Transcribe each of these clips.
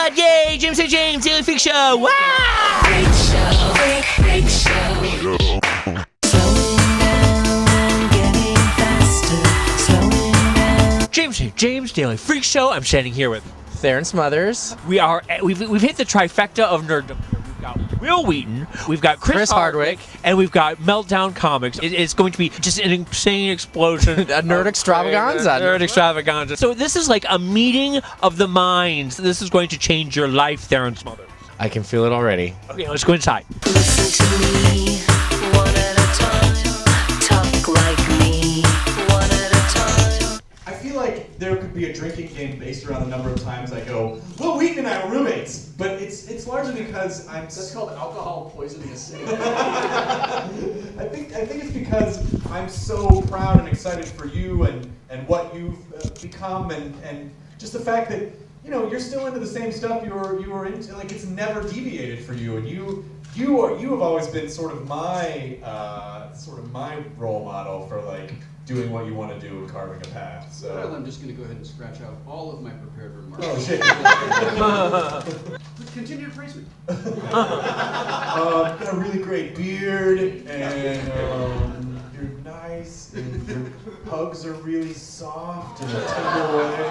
what? Yay! James and James, Daily Freak Show! Wow! Freak show, freak show. Slowing down and getting faster. Slowing down. James and James, Daily Freak Show. I'm standing here with Thairin Smothers. We've hit the trifecta of nerddom. We've got Will Wheaton, we've got Chris Hardwick, and we've got Meltdown Comics. It's going to be just an insane explosion. A nerd extravaganza. Nerd extravaganza. So this is like a meeting of the minds. This is going to change your life, Thairin Smothers. I can feel it already. Okay, let's go inside. Listen to me, one at a time. Talk like me, one at a time. I feel like there could be a drinking game based around the number of times I go, well, Wheaton and I are roommates, but it's largely because I'm... That's called alcohol poisoning a city. I think it's because I'm so proud and excited for you and what you've become and just the fact that, you know, you're still into the same stuff you were into. Like, it's never deviated for you, and you have always been sort of my role model for like doing what you want to do and carving a path. So Well, I'm just going to go ahead and scratch out all of my prepared remarks. oh shit. Continue to praise me. Got a really great beard, and you're nice, and your hugs are really soft in a tender way.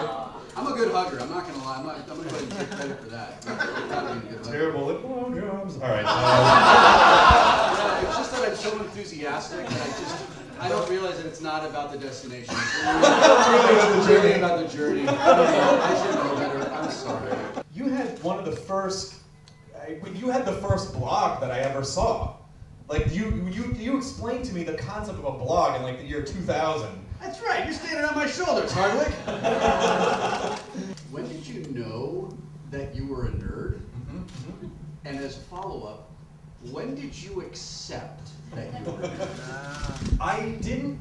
I'm a good hugger. I'm not going to lie. I'm going to go ahead and take credit for that. I'm not being a good hugger. Terrible lip blowjobs. All right. Yeah, it's just that I'm so enthusiastic that I don't realize that it's not about the destination. It's really about the journey. I should know better. I'm sorry. You had one of the first. You had the first blog that I ever saw. Like you explained to me the concept of a blog in like the year 2000. That's right. You're standing on my shoulders, Hardwick. When did you know that you were a nerd? Mm-hmm. And as a follow-up, when did you accept that you were a nerd? I didn't.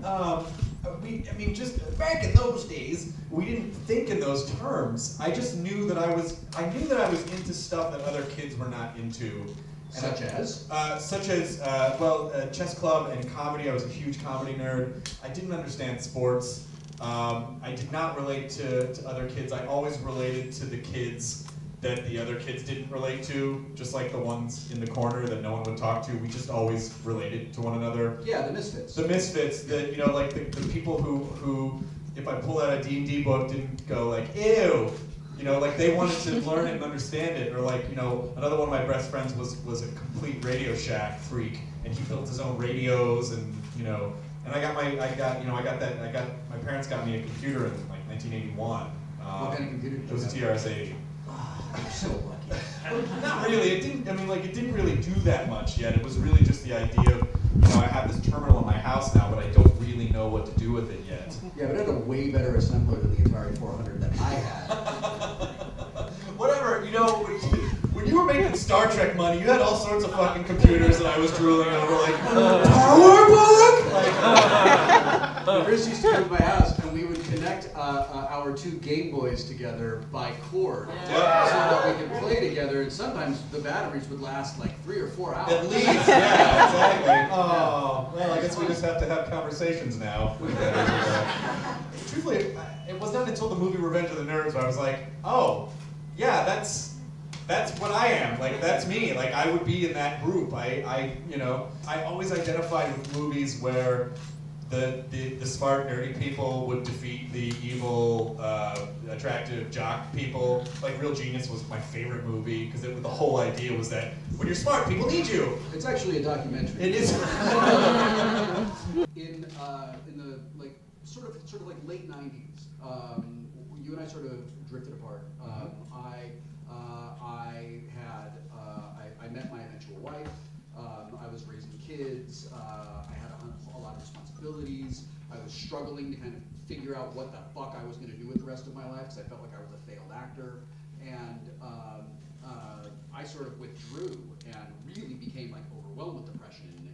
Just back in those days, we didn't think in those terms. I just knew that I was into stuff that other kids were not into. Such as? Chess club and comedy. I was a huge comedy nerd. I didn't understand sports. I did not relate to other kids. I always related to the kids that the other kids didn't relate to, just like the ones in the corner that no one would talk to. We just always related to one another. Yeah, the misfits. The misfits that, you know, like the people who, if I pulled out a D&D book, didn't go like, ew. You know, like they wanted to learn it and understand it, or like, you know, another one of my best friends was a complete Radio Shack freak, and he built his own radios, and you know, and my parents got me a computer in like 1981. What kind of computer did you It was a have? TRS-80. You're so lucky. Not really. It didn't. I mean, like it didn't really do that much yet. It was really just the idea of, you know, I have this terminal in my house now, but I don't really know what to do with it yet. Yeah, but it had a way better assembler than the Atari 400 that I had. Whatever, you know, when you were making Star Trek money, you had all sorts of fucking computers that I was drooling over, like, PowerBook? Like, Chris used to come to my house, and we would connect our two Game Boys together by cord, so that we could play together, and sometimes the batteries would last like 3 or 4 hours. At least, yeah, exactly. Oh, well, I guess we just have to have conversations now. Truthfully, it was not until the movie Revenge of the Nerds where I was like, oh, yeah, that's what I am. Like, that's me. Like, I would be in that group. I always identified with movies where the smart, nerdy people would defeat the evil, attractive jock people. Like, Real Genius was my favorite movie because the whole idea was that when you're smart, people need you. It's actually a documentary. It is. In the like sort of like late '90s, you and I sort of drifted apart. I met my eventual wife. I was raising kids. I had a lot of responsibilities. I was struggling to kind of figure out what the fuck I was going to do with the rest of my life because I felt like I was a failed actor. And I sort of withdrew and really became like overwhelmed with depression and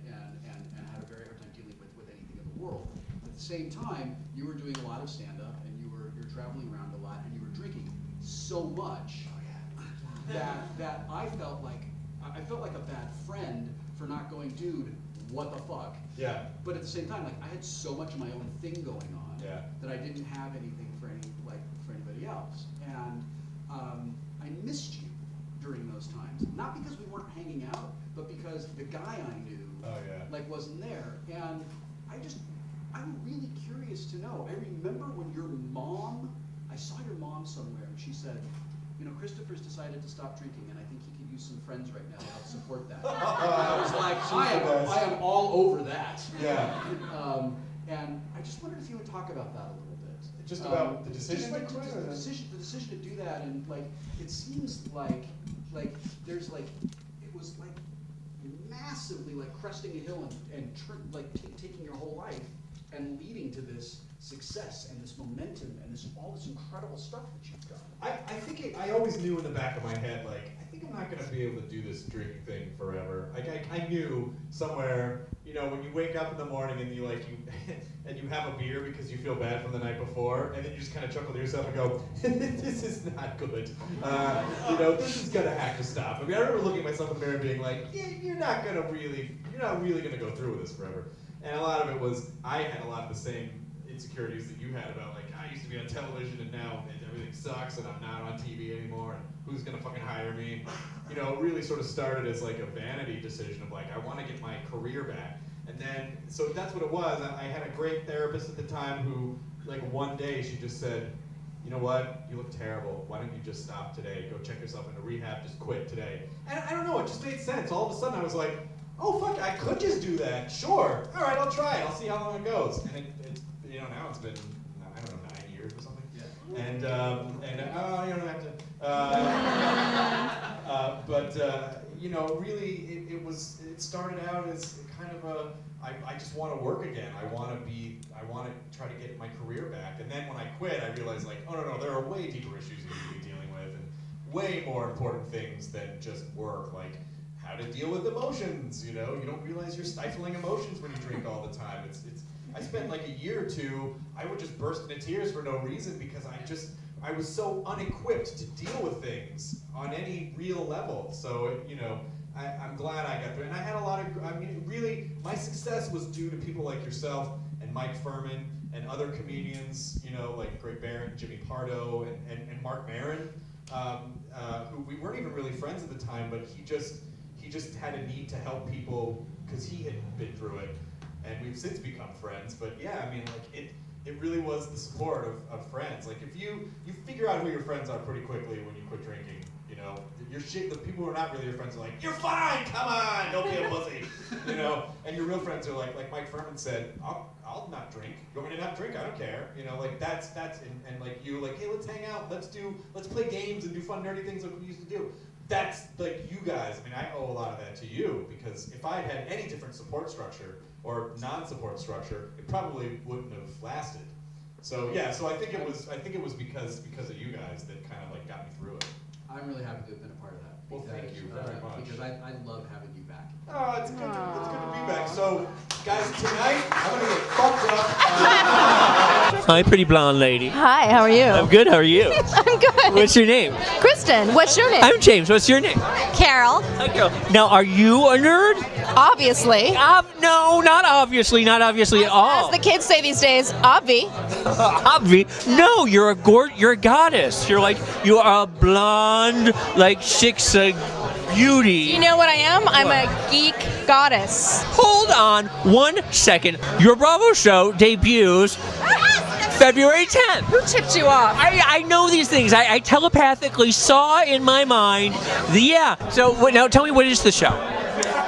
had a very hard time dealing with anything in the world. At the same time, you were doing a lot of stand-up and you're traveling around a lot and you were drinking so much that I felt like a bad friend for not going, dude, what the fuck? Yeah. But at the same time, like I had so much of my own thing going on that I didn't have anything for anybody else. And I missed you. during those times. Not because we weren't hanging out, but because the guy I knew like wasn't there. And I'm really curious to know. I remember when your mom, I saw your mom somewhere, and she said, you know, Christopher's decided to stop drinking, and I think he could use some friends right now to help support that. And I was like, I am all over that. Yeah. And I just wondered if you would talk about that a little bit. Just about the decision to quit? The decision to do that, and like, it seems like there's like, it was like massively like cresting a hill and taking your whole life and leading to this success and this momentum and all this incredible stuff that you've done. I think I always knew in the back of my head, like, I think I'm not going to be able to do this drinking thing forever. Like, I knew somewhere, you know, when you wake up in the morning and you and you have a beer because you feel bad from the night before, and then you just kind of chuckle to yourself and go, this is not good. You know, this is going to have to stop. I mean, I remember looking at myself in the mirror and being like, yeah, you're not really going to go through with this forever. And a lot of it was, I had a lot of the same insecurities that you had about, like, I used to be on television and now everything sucks and I'm not on TV anymore and who's gonna fucking hire me? You know, it really sort of started as like a vanity decision of like, I want to get my career back. And then, so that's what it was. I had a great therapist at the time who, like, one day she just said, you know what, you look terrible. Why don't you just stop today? Go check yourself into rehab, just quit today. And I don't know, it just made sense. All of a sudden I was like, oh fuck, I could just do that. Sure, all right, I'll try it. I'll see how long it goes. And it's you know, now it's been, I don't know, 9 years or something. Yeah. And you don't have to. But you know, really, it started out as kind of I just want to work again. I want to try to get my career back. And then when I quit, I realized, like, oh no, there are way deeper issues you need to be dealing with, and way more important things than just work, like how to deal with emotions. You know, you don't realize you're stifling emotions when you drink all the time. I spent like a year or two, I would just burst into tears for no reason because I was so unequipped to deal with things on any real level. So, you know, I'm glad I got through. And I had a lot of, I mean, really, my success was due to people like yourself and Mike Furman and other comedians, you know, like Greg Barron, Jimmy Pardo, and Mark Maron, who we weren't even really friends at the time, but he just had a need to help people because he had been through it. And we've since become friends, but yeah, I mean, like, it really was the support of friends. Like, if you figure out who your friends are pretty quickly when you quit drinking, you know, the people who are not really your friends are like, you're fine, come on, don't be a pussy, you know, and your real friends are like Mike Furman said, I'll not drink, you want me to not drink, I don't care, you know, like, that's, and like, you, like, hey, let's hang out, let's play games and do fun nerdy things like we used to do. That's, like, you guys, I mean, I owe a lot of that to you, because if I had any different support structure, or non-support structure, it probably wouldn't have lasted. So yeah, so I think it was because of you guys that kind of like got me through it. I'm really happy to have been a part of that. Well, thank you very much. Because I love having you back. Oh, it's good to be back. So guys, tonight I'm gonna get fucked up. Hi, pretty blonde lady. Hi, how are you? I'm good. How are you? I'm good. What's your name? Kristen, what's your name? I'm James. What's your name? Carol. Hi, Carol. Now, are you a nerd? Obviously. No, not obviously at all. As the kids say these days, obvi. Obvi? No, you're a goddess. You are a blonde, like, shiksa beauty. You know what I am? I'm a geek goddess. Hold on 1 second. Your Bravo show debuts February 10th. Who tipped you off? I know these things. I telepathically saw in my mind So now tell me, what is the show?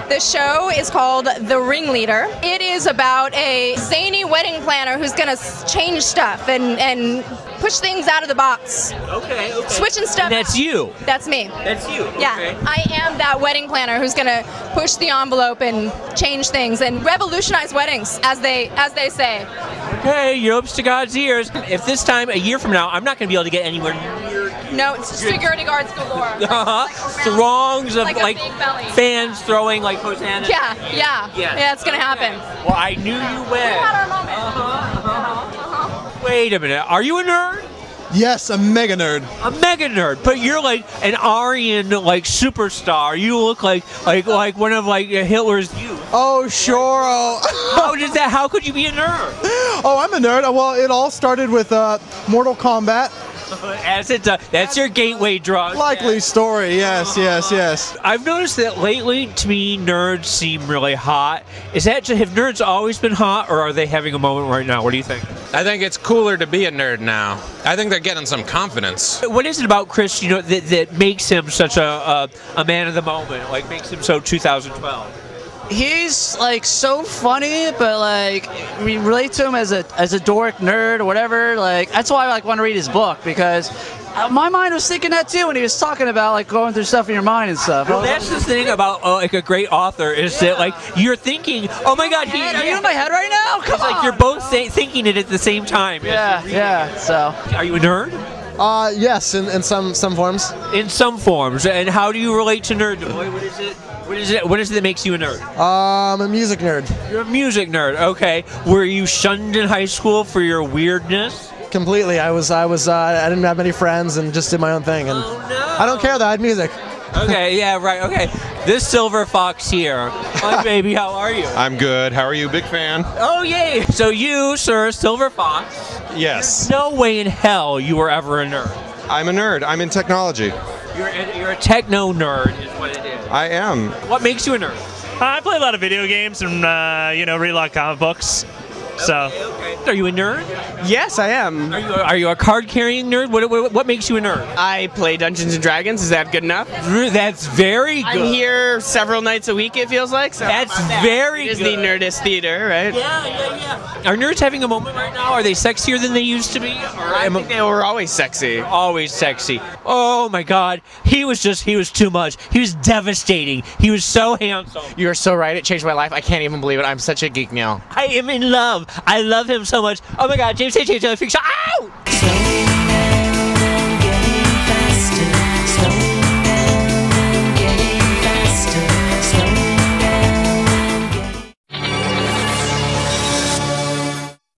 The show is called The Ringleader. It is about a zany wedding planner who's going to change stuff and push things out of the box. Okay. Switching stuff. And that's you. That's me. That's you. Okay. Yeah, I am that wedding planner who's going to push the envelope and change things and revolutionize weddings, as they say. Okay, you're up to God's ears. If this time, a year from now, I'm not going to be able to get anywhere near. No, it's security guards galore. Throngs of like fans throwing like hosannas. Yeah, it's gonna happen. Well, I knew you would. We had our moment. Wait a minute, are you a nerd? Yes, a mega nerd. A mega nerd, but you're like an Aryan like superstar. You look like one of like Hitler's youth. Oh, sure. How could you be a nerd? Oh, I'm a nerd. Well, it all started with Mortal Kombat. As it that's your gateway drug. Likely story. Yes, yes, yes. I've noticed that lately, to me, nerds seem really hot. Is that just, have nerds always been hot, or are they having a moment right now? What do you think? I think it's cooler to be a nerd now. I think they're getting some confidence. What is it about Chris, that makes him such a man of the moment? Like, makes him so 2012? He's like so funny, but like we relate to him as a dork nerd or whatever. Like that's why I like want to read his book, because my mind was thinking that too when he was talking about like going through stuff in your mind and stuff. Well, that's the thing about like a great author is that like you're thinking, oh my God, are you in my head right now? Come on. Like you're both thinking it at the same time. Yeah. So, are you a nerd? Yes, in some forms. In some forms. And how do you relate to nerdom? What is it that makes you a nerd? I'm a music nerd. You're a music nerd. Okay. Were you shunned in high school for your weirdness? Completely. I didn't have many friends and just did my own thing. And oh, no. I don't care that I had music. Okay, yeah, right, okay. This silver fox here. Hi, baby, how are you? I'm good. How are you? Big fan. Oh, yay. So you, sir, silver fox. Yes. There's no way in hell you were ever a nerd. I'm a nerd. I'm in technology. You're a techno nerd is what it is. I am. What makes you a nerd? I play a lot of video games and, read a lot of comic books. So. Okay. Are you a nerd? Yes, I am. Are you a card-carrying nerd? What makes you a nerd? I play Dungeons and Dragons. Is that good enough? That's very good. I'm here several nights a week, it feels like. So that's very good. It is the Nerdist Theater, right? Yeah. Are nerds having a moment right now? Are they sexier than they used to be? I think they were always sexy. Always sexy. Oh my God. He was too much. He was devastating. He was so handsome. You are so right. It changed my life. I can't even believe it. I'm such a geek now. I am in love. I love him so much. Oh my God, James H. Fiction. Ow!